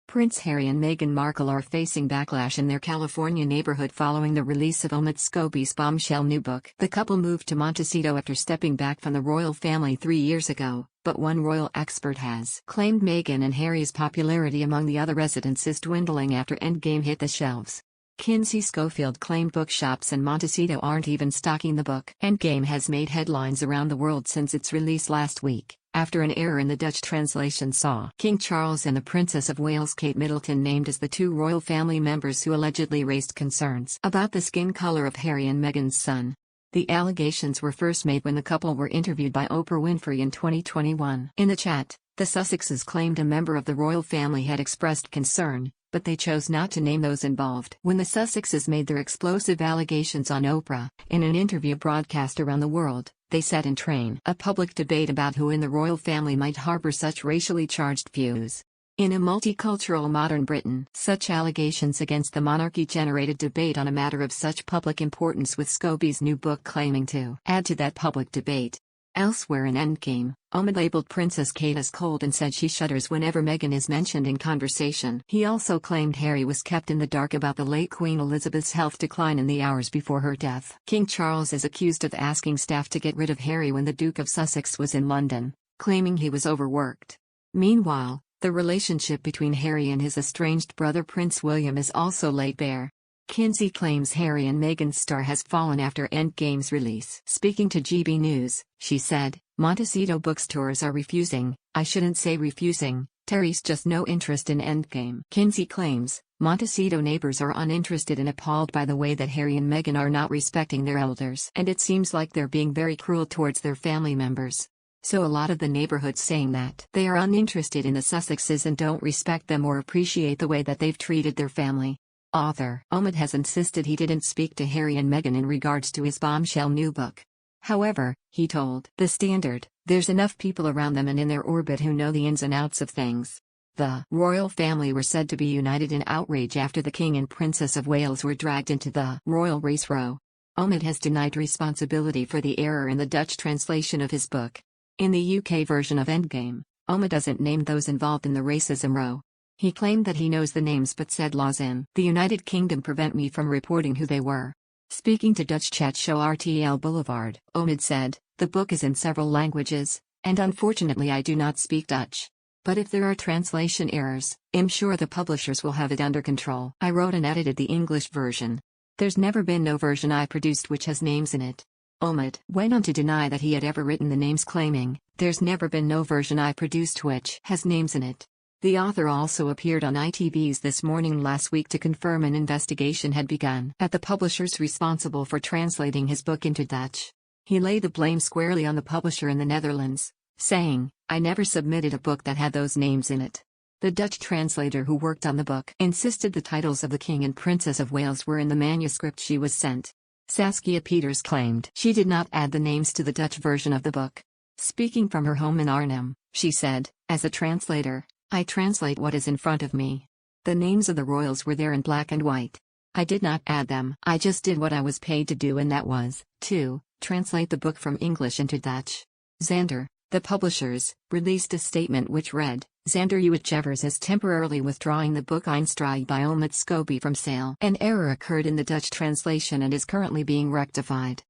Prince Harry and Meghan Markle are facing backlash in their California neighborhood following the release of Omid Scobie's bombshell new book. The couple moved to Montecito after stepping back from the royal family 3 years ago, but one royal expert has claimed Meghan and Harry's popularity among the other residents is dwindling after Endgame hit the shelves. Kinsey Schofield claimed bookshops in Montecito aren't even stocking the book. Endgame has made headlines around the world since its release last week, after an error in the Dutch translation saw King Charles and the Princess of Wales Kate Middleton named as the two royal family members who allegedly raised concerns about the skin color of Harry and Meghan's son. The allegations were first made when the couple were interviewed by Oprah Winfrey in 2021. In the chat, the Sussexes claimed a member of the royal family had expressed concern, but they chose not to name those involved. When the Sussexes made their explosive allegations on Oprah, in an interview broadcast around the world, they set in train a public debate about who in the royal family might harbor such racially charged views. In a multicultural modern Britain, such allegations against the monarchy generated debate on a matter of such public importance, with Scobie's new book claiming to add to that public debate. Elsewhere in Endgame, Omid labeled Princess Kate as cold and said she shudders whenever Meghan is mentioned in conversation. He also claimed Harry was kept in the dark about the late Queen Elizabeth's health decline in the hours before her death. King Charles is accused of asking staff to get rid of Harry when the Duke of Sussex was in London, claiming he was overworked. Meanwhile, the relationship between Harry and his estranged brother Prince William is also laid bare. Kinsey claims Harry and Meghan's star has fallen after Endgame's release. Speaking to GB News, she said, "Montecito bookstores are refusing, I shouldn't say refusing, Terry's just no interest in Endgame." Kinsey claims, Montecito neighbors are uninterested and appalled by the way that Harry and Meghan are not respecting their elders. And it seems like they're being very cruel towards their family members. So a lot of the neighborhood's saying that they are uninterested in the Sussexes and don't respect them or appreciate the way that they've treated their family. Author Omid has insisted he didn't speak to Harry and Meghan in regards to his bombshell new book. However, he told The Standard, there's enough people around them and in their orbit who know the ins and outs of things. The royal family were said to be united in outrage after the King and Princess of Wales were dragged into the royal race row. Omid has denied responsibility for the error in the Dutch translation of his book. In the UK version of Endgame, Omid doesn't name those involved in the racism row. He claimed that he knows the names but said laws in the United Kingdom prevent me from reporting who they were. Speaking to Dutch chat show RTL Boulevard, Omid said, "The book is in several languages, and unfortunately I do not speak Dutch. But if there are translation errors, I'm sure the publishers will have it under control. I wrote and edited the English version. There's never been no version I produced which has names in it." Omid went on to deny that he had ever written the names, claiming, "There's never been no version I produced which has names in it." The author also appeared on ITV's This Morning last week to confirm an investigation had begun at the publishers responsible for translating his book into Dutch. He laid the blame squarely on the publisher in the Netherlands, saying, "I never submitted a book that had those names in it." The Dutch translator who worked on the book insisted the titles of the King and Princess of Wales were in the manuscript she was sent. Saskia Peters claimed she did not add the names to the Dutch version of the book. Speaking from her home in Arnhem, she said, "As a translator, I translate what is in front of me. The names of the royals were there in black and white. I did not add them. I just did what I was paid to do, and that was to translate the book from English into Dutch." Xander, the publishers, released a statement which read, "Xander Uitgevers is temporarily withdrawing the book Einstrig by Omid Scobie from sale. An error occurred in the Dutch translation and is currently being rectified."